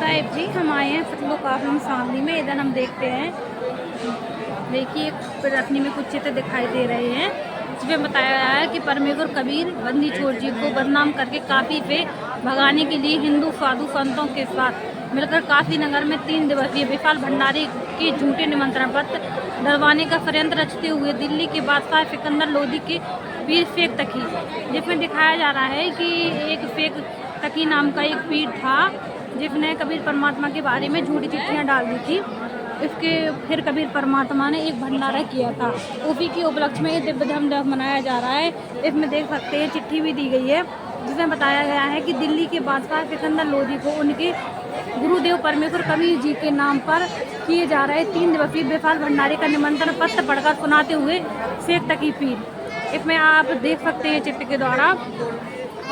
साहिब जी हम आए हैं फतलुल आजम शामली में। इधर हम देखते हैं, देखिए रखनी में कुछ चित्र दिखाई दे रहे हैं जिसमें बताया गया है कि परमेश्वर कबीर बंदी छोड़ जी को बदनाम करके काफ़ी पे भगाने के लिए हिंदू साधु संतों के साथ मिलकर काफ़ी नगर में 3 दिवसीय विशाल भंडारी के झूठे निमंत्रण पत्र डलवाने का षड्यंत्र रचते हुए दिल्ली के बादशाह सिकंदर लोदी के पीर फेक तकी, जिसमें दिखाया जा रहा है कि एक फेक तकी नाम का एक पीर था जिसने कबीर परमात्मा के बारे में झूठी चिट्ठियाँ डाल दी थी। इसके फिर कबीर परमात्मा ने एक भंडारा किया था। उसी के उपलक्ष्य में दिव्य धर्म दिवस मनाया जा रहा है। इसमें देख सकते हैं चिट्ठी भी दी गई है जिसमें बताया गया है कि दिल्ली के बादशाह सिकंदर लोदी को उनके गुरुदेव परमेश्वर कबीर जी के नाम पर किए जा रहे 3 दिवसीय विशाल भंडारे का निमंत्रण पत्र पढ़कर सुनाते हुए शेख तकी पीर। इसमें आप देख सकते हैं चित्र के द्वारा,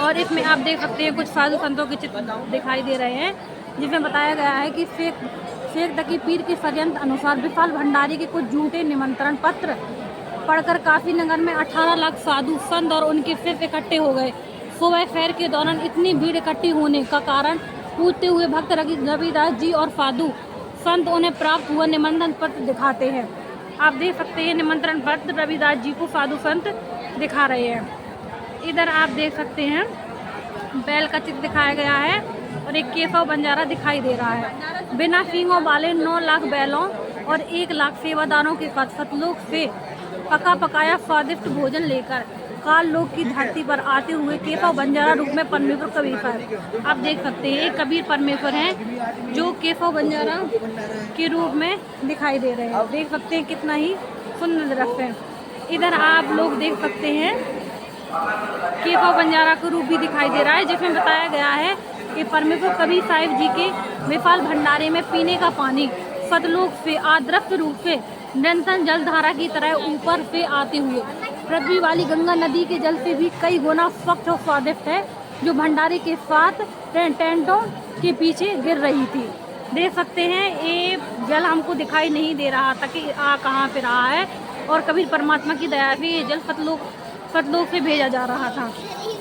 और इसमें आप देख सकते हैं कुछ साधु संतों के चित्र दिखाई दे रहे हैं जिसमें बताया गया है कि शेख तकी पीर के षड्यंत्र अनुसार विशाल भंडारी के कुछ झूठे निमंत्रण पत्र पढ़कर काफी नगर में 18 लाख साधु संत और उनके सिर्फ इकट्ठे हो गए। सुबह फेर के दौरान इतनी भीड़ इकट्ठी होने का कारण पूछते हुए भक्त रविदास जी और साधु संत उन्हें प्राप्त हुआ निमंत्रण पत्र दिखाते हैं। आप देख सकते हैं निमंत्रण पत्र रविदास जी को साधु संत दिखा रहे हैं। इधर आप देख सकते हैं बैल का चित्र दिखाया गया है और एक केशव बंजारा दिखाई दे रहा है। बिना सींगों वाले 9 लाख बैलों और 1 लाख सेवादारों के साथ सतलोक से पका पकाया स्वादिष्ट भोजन लेकर काल लोक की धरती पर आते हुए केशव बंजारा रूप में परमेश्वर कबीर पर आप देख सकते हैं एक कबीर परमेश्वर हैं जो केशव बंजारा के रूप में दिखाई दे रहे हैं। देख सकते हैं कितना ही सुंदर दृश्य है। इधर आप लोग देख सकते हैं केशव बंजारा का रूप भी दिखाई दे रहा है जिसमें बताया गया है कि परमेश्वर कबीर साहिब जी के विशाल भंडारे में पीने का पानी सतलोक से आदर्श रूप से निरंतर जलधारा की तरह ऊपर से आते हुए पृथ्वी वाली गंगा नदी के जल से भी कई गुना स्वच्छ और स्वादिष्ट है, जो भंडारे के साथ टेंटों के पीछे गिर रही थी। देख सकते हैं ये जल हमको दिखाई नहीं दे रहा था कि कहाँ पे रहा है, और कबीर परमात्मा की दया से ये जल सतलोक से भेजा जा रहा था।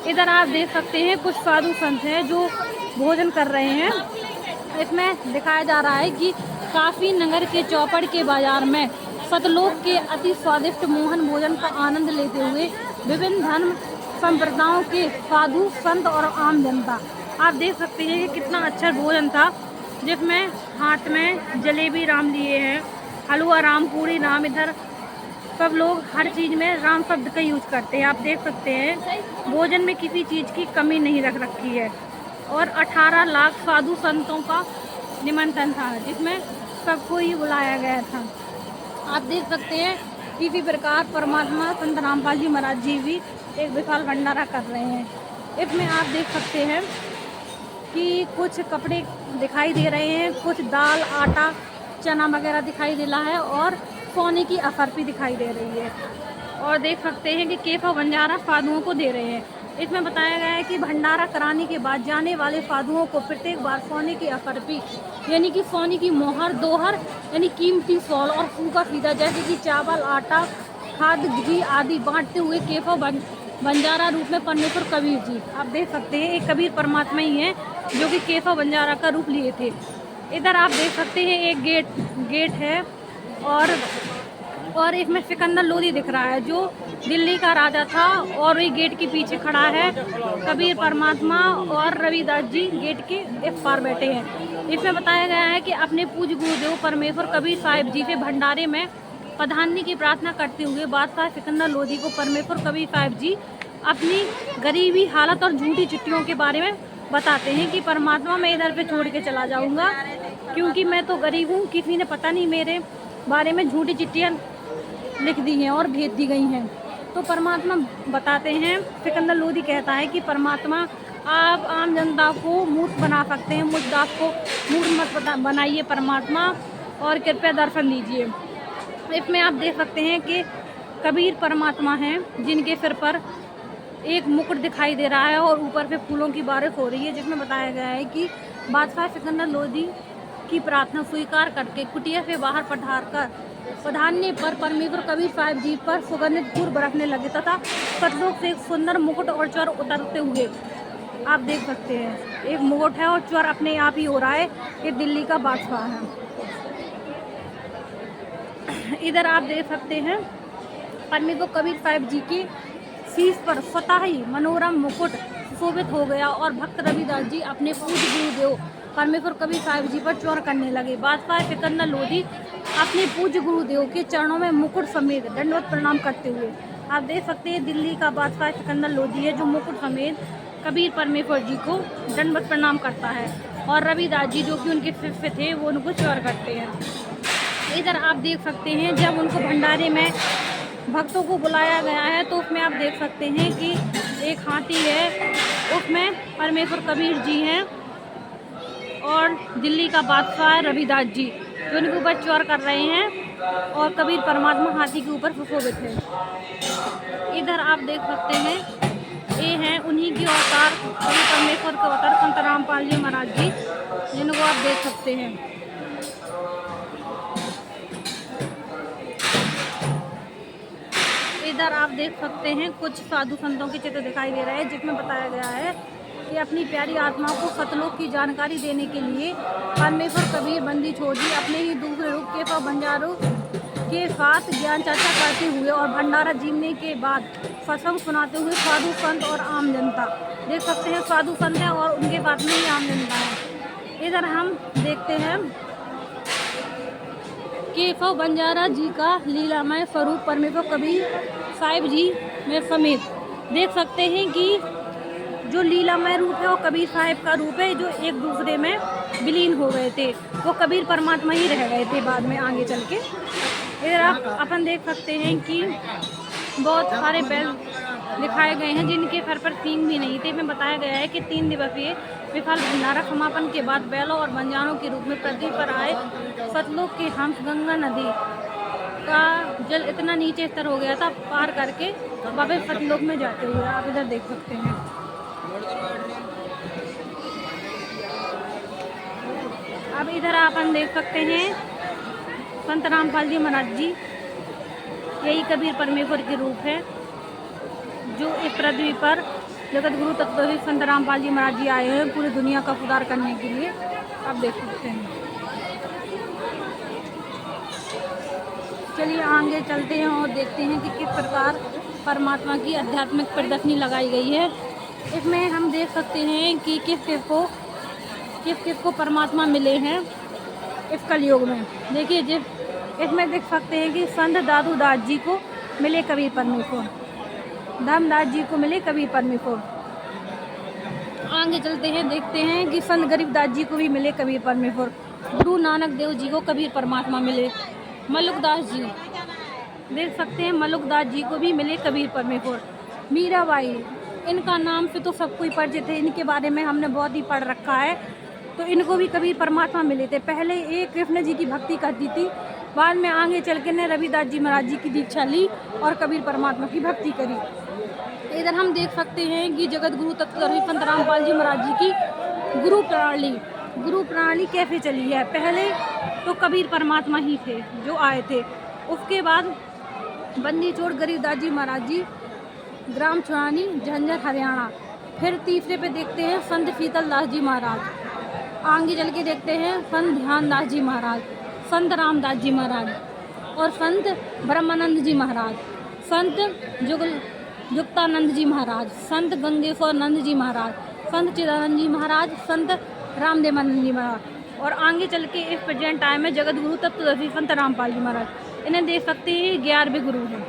इधर आप देख सकते हैं कुछ साधु संत हैं जो भोजन कर रहे हैं। इसमें दिखाया जा रहा है कि काफी नगर के चौपड़ के बाजार में सतलोक के अति स्वादिष्ट मोहन भोजन का आनंद लेते हुए विभिन्न धर्म संप्रदायों के साधु संत और आम जनता। आप देख सकते हैं कि कितना अच्छा भोजन था जिसमें हाथ में जलेबी राम लिए हैं, हलवा राम, पूरी राम। इधर सब लोग हर चीज़ में राम शब्द का यूज करते हैं। आप देख सकते हैं भोजन में किसी चीज़ की कमी नहीं रख रखी है, और 18 लाख साधु संतों का निमंत्रण था जिसमें सबको ही बुलाया गया था। आप देख सकते हैं इसी प्रकार परमात्मा संत रामपाल जी महाराज जी भी एक विशाल भंडारा कर रहे हैं। इसमें आप देख सकते हैं कि कुछ कपड़े दिखाई दे रहे हैं, कुछ दाल, आटा, चना वगैरह दिखाई दे रहा है, और सोने की अफरपी दिखाई दे रही है। और देख सकते हैं कि केशव बंजारा साधुओं को दे रहे हैं। इसमें बताया गया है कि भंडारा कराने के बाद जाने वाले साधुओं को प्रत्येक बार सोने की अफरपी यानी कि सोने की मोहर, दोहर यानी कीमती शॉल और फूका फीता जैसे कि चावल, आटा, खाद, घी आदि बांटते हुए केशव बंजारा रूप में परमेश्वर कबीर जी। आप देख सकते हैं एक कबीर परमात्मा ही है जो कि केशव बंजारा का रूप लिए थे। इधर आप देख सकते हैं एक गेट है, और इसमें सिकंदर लोदी दिख रहा है जो दिल्ली का राजा था, और वही गेट के पीछे खड़ा है कबीर परमात्मा, और रविदास जी गेट के इस पार बैठे हैं। इसमें बताया गया है कि अपने पूज्य गुरुदेव परमेश्वर कबीर साहिब जी से भंडारे में पधारने की प्रार्थना करते हुए बादशाह सिकंदर लोदी को परमेश्वर कबीर साहिब जी अपनी गरीबी हालत और झूठी चिट्ठियों के बारे में बताते हैं कि परमात्मा मैं इधर पे छोड़ के चला जाऊंगा क्योंकि मैं तो गरीब हूँ, किसी ने पता नहीं मेरे बारे में झूठी चिट्ठियाँ लिख दी हैं और भेज दी गई हैं। तो परमात्मा बताते हैं, सिकंदर लोदी कहता है कि परमात्मा आप आम जनता को मूर्ख बना सकते हैं, मुझ दास को मूर्ख मत बनाइए परमात्मा, और कृपया दर्शन दीजिए। इसमें आप देख सकते हैं कि कबीर परमात्मा हैं जिनके सिर पर एक मुकुट दिखाई दे रहा है और ऊपर से फूलों की बारिश हो रही है, जिसमें बताया गया है कि बादशाह सिकंदर लोदी की प्रार्थना स्वीकार करके कुटिया से बाहर पधारने पर परमेश्वर कबीर साहिब जी पर सुगंधित फूल बरसने लगे तथा सतलोक से एक सुंदर मुकुट और चर उतरते हुए आप देख सकते हैं एक मुकुट है और चोर अपने आप ही हो रहा है कि दिल्ली का बादशाह है। इधर आप देख सकते हैं परमेश्वर कबीर साहिब जी की शीश पर स्वतः ही मनोरम मुकुट सुशोभित हो गया और भक्त रविदास जी अपने पूज्य गुरुदेव परमेश्वर कबीर साहिब जी पर चौर करने लगे। बादशाह सिकंदर लोधी अपने पूज्य गुरुदेव के चरणों में मुकुट समेत दंडवत प्रणाम करते हुए, आप देख सकते हैं दिल्ली का बादशाह सिकंदर लोधी है जो मुकुट समेत कबीर परमेश्वर जी को दंडवत प्रणाम करता है और रविदास जी जो कि उनके शिष्य थे वो उनको चौर करते हैं। इधर आप देख सकते हैं जब उनको भंडारे में भक्तों को बुलाया गया है तो उसमें आप देख सकते हैं कि एक हाथी है, उसमें परमेश्वर कबीर जी हैं और दिल्ली का बादशाह रविदास जी जो उनके ऊपर चौर कर रहे हैं और कबीर परमात्मा हाथी के ऊपर सुशोभित है। इधर आप देख सकते हैं ये हैं उन्हीं के अवतार कबीर परमेश्वर के अवतार संत रामपाल जी महाराज जी जिनको आप देख सकते हैं। इधर आप देख सकते हैं कुछ साधु संतों के चित्र दिखाई दे रहे हैं जिसमें बताया गया है कि अपनी प्यारी आत्मा को सतलोक की जानकारी देने के लिए परमेश्वर कबीर बंदी छोड़ दी अपने ही दूसरे रूप के बंजारों के साथ ज्ञान चर्चा करते हुए और भंडारा जीवने के बाद सत्संग सुनाते हुए साधु संत और आम जनता देख सकते हैं साधु संत हैं और उनके बाद में ही आम जनता है। इधर हम देखते हैं केशव बंजारा जी का लीलामय स्वरूप परमेश्वर कबीर साहिब जी में समेत देख सकते हैं कि जो लीलामय रूप है वो कबीर साहिब का रूप है जो एक दूसरे में विलीन हो गए थे, वो कबीर परमात्मा ही रह गए थे बाद में आगे चल के। इधर आप अपन देख सकते हैं कि बहुत सारे बैल दिखाए गए हैं जिनके सर पर सींग भी नहीं थे। में बताया गया है कि 3 दिवसीय विशाल भंडारा समापन के बाद बैलों और बंजारों के रूप में पृथ्वी पर आए सतलुज के हंस गंगा नदी का जल इतना नीचे स्तर हो गया था पार करके वापस सतलुज में जाते हुए आप इधर देख सकते हैं। अब इधर अपन देख सकते हैं संत रामपाल जी महाराज जी, यही कबीर परमेश्वर के रूप है जो इस पृथ्वी पर जगत गुरु तत्वदर्शी संत रामपाल जी महाराज जी आए हैं पूरी दुनिया का सुधार करने के लिए। आप देख सकते हैं। चलिए आगे चलते हैं और देखते हैं कि किस प्रकार परमात्मा की आध्यात्मिक प्रदर्शनी लगाई गई है। इसमें हम देख सकते हैं कि किस किस को परमात्मा मिले हैं इस कलयुग में। देखिए जिस इसमें देख सकते हैं कि संत दादू दास जी को मिले कबीर परमेश्वर, धर्मदास जी को मिले कबीर परमेश्वर। आगे चलते हैं देखते हैं कि संत गरीबदास जी को भी मिले कबीर परमेश्वर, गुरु नानक देव जी को कबीर परमात्मा मिले, मलुकदास जी देख सकते हैं मलुकदास जी को भी मिले कबीर परमेश्वर, मीराबाई इनका नाम से तो सब कोई परिचित है, इनके बारे में हमने बहुत ही पढ़ रखा है, तो इनको भी कबीर परमात्मा मिले थे। पहले ये कृष्ण जी की भक्ति करती थी, बाद में आगे चल के ने रविदास जी महाराज जी की दीक्षा ली और कबीर परमात्मा की भक्ति करी। इधर हम देख सकते हैं कि जगत गुरु तत्वदर्शी संत रामपाल जी महाराज जी की गुरु प्रणाली कैसे चली है। पहले तो कबीर परमात्मा ही थे जो आए थे, उसके बाद बंदी छोड़ गरीबदास जी महाराज जी ग्राम छुड़ानी झंझर हरियाणा, फिर तीसरे पे देखते हैं संत शीतल दास जी महाराज, आगे चल के देखते हैं संत ध्यानदास जी महाराज, संत रामदास जी महाराज और संत ब्रह्मानंद जी महाराज, संत युक्तानंद जी महाराज, संत गंगेश्वर नंद जी महाराज, संत चिदानंद जी महाराज, संत रामदेवानंद जी महाराज और आगे चल के इस प्रेजेंट टाइम में जगत गुरु तत्वदर्शी संत रामपाल जी महाराज। इन्हें देख सकते हैं 11वें गुरु हैं।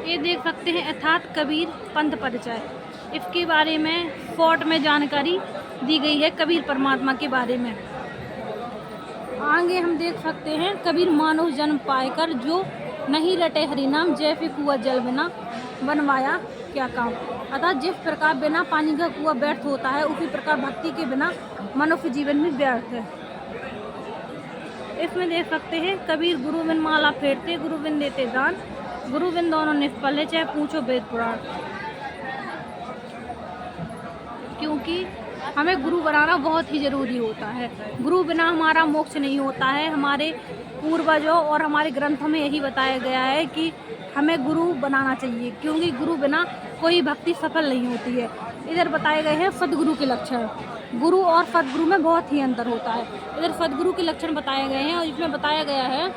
ये देख सकते हैं अर्थात कबीर पंथ परिचय, इसके बारे में शॉर्ट में जानकारी दी गई है कबीर परमात्मा के बारे में। आगे हम देख सकते हैं कबीर मानव जन्म पाएकर जो नहीं रटे हरिनाम, जैसे कुआ जल बिना बनवाया क्या काम। अतः जिस प्रकार बिना पानी का कुआ व्यर्थ होता है उसी प्रकार भक्ति के बिना मनुष्य जीवन भी व्यर्थ है। इसमें देख सकते हैं कबीर गुरु बिन माला फेरते, गुरु बिन देते दान, गुरु बिन दोनों निष्फल है चाहे पूछो वेद पुराण। क्योंकि हमें गुरु बनाना बहुत ही ज़रूरी होता है, गुरु बिना हमारा मोक्ष नहीं होता है। हमारे पूर्वजों और हमारे ग्रंथों में यही बताया गया है कि हमें गुरु बनाना चाहिए, क्योंकि गुरु बिना कोई भक्ति सफल नहीं होती है। इधर बताए गए हैं सदगुरु के लक्षण। गुरु और सदगुरु में बहुत ही अंतर होता है। इधर सदगुरु के लक्षण बताए गए हैं और इसमें बताया गया है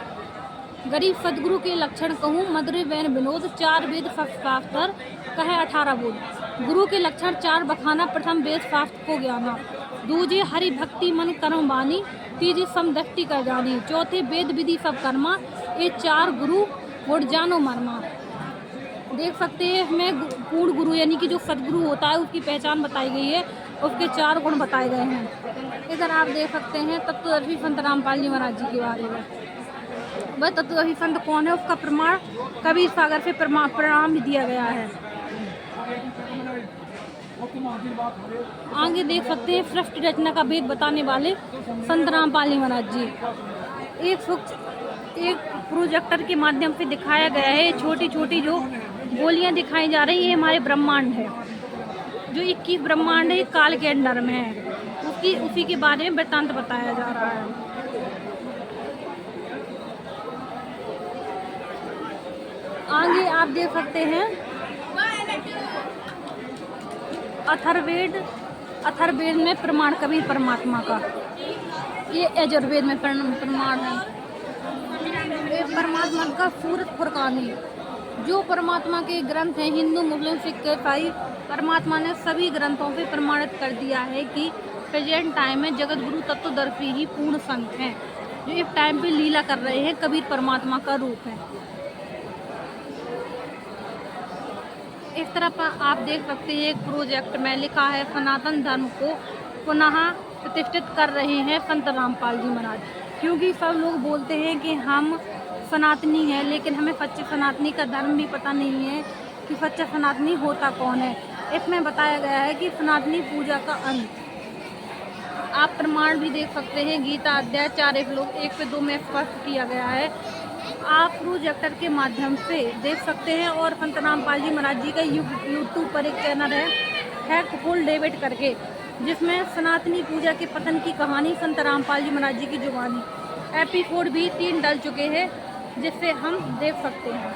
गरीब सदगुरु के लक्षण कहूँ मधुर बैन विनोद 4 वेद शास्त्र कहे 18 बोध। गुरु के लक्षण 4 बखाना प्रथम वेद शास्त्र को ज्ञाना, दूजे हरि भक्ति मन कर्म बानी, तीजे समदृष्टि कर जानी, चौथे वेद विधि सब कर्मा, ये 4 गुरु गुण जानो मर्मा। देख सकते हैं हमें पूर्ण गुरु यानी कि जो सदगुरु होता है उसकी पहचान बताई गई है, उसके 4 गुण बताए गए हैं। इधर आप देख सकते हैं तत्वदर्शी संत रामपाल जी महाराज जी के बारे में। वह तत्वदर्शी संत कौन है उसका प्रमाण कबीर सागर से प्रमाण भी दिया गया है। आगे देख सकते हैं सृष्टि रचना का भेद बताने वाले संत रामपाल जी महाराज जी। एक प्रोजेक्टर के माध्यम से दिखाया गया है छोटी छोटी जो गोलियां दिखाई जा रही है हमारे ब्रह्मांड है, जो 21 ब्रह्मांड है काल के अंडर में है, उसी के बारे में वृत्तांत बताया जा रहा है। आगे आप देख सकते हैं अथर्ववेद में प्रमाण कबीर परमात्मा का, ये यजुर्वेद में प्रमाण है। ये परमात्मा का सूरत फुरकानी जो परमात्मा के ग्रंथ हैं हिंदू मुस्लिम सिख ईसाई, परमात्मा ने सभी ग्रंथों पे प्रमाणित कर दिया है कि प्रेजेंट टाइम में जगत गुरु तत्वदर्शी ही पूर्ण संत हैं जो इस टाइम पे लीला कर रहे हैं, कबीर परमात्मा का रूप है। इस तरह पर आप देख सकते हैं एक प्रोजेक्ट में लिखा है सनातन धर्म को पुनः प्रतिष्ठित कर रहे हैं संत रामपाल जी महाराज, क्योंकि सब लोग बोलते हैं कि हम सनातनी है लेकिन हमें सच्चे सनातनी का धर्म भी पता नहीं है कि सच्चा सनातनी होता कौन है। इसमें बताया गया है कि सनातनी पूजा का अंत, आप प्रमाण भी देख सकते हैं गीता अध्याय 4:1-2 में स्पष्ट किया गया है। आप प्रोजेक्टर के माध्यम से देख सकते हैं और संत रामपाल जी महाराज जी का यूट्यूब पर एक चैनल है हैकफुल डेविड करके, जिसमें सनातनी पूजा के पतन की कहानी संत रामपाल जी महाराज जी की जुबानी एपिसोड भी 3 डल चुके हैं जिससे हम देख सकते हैं।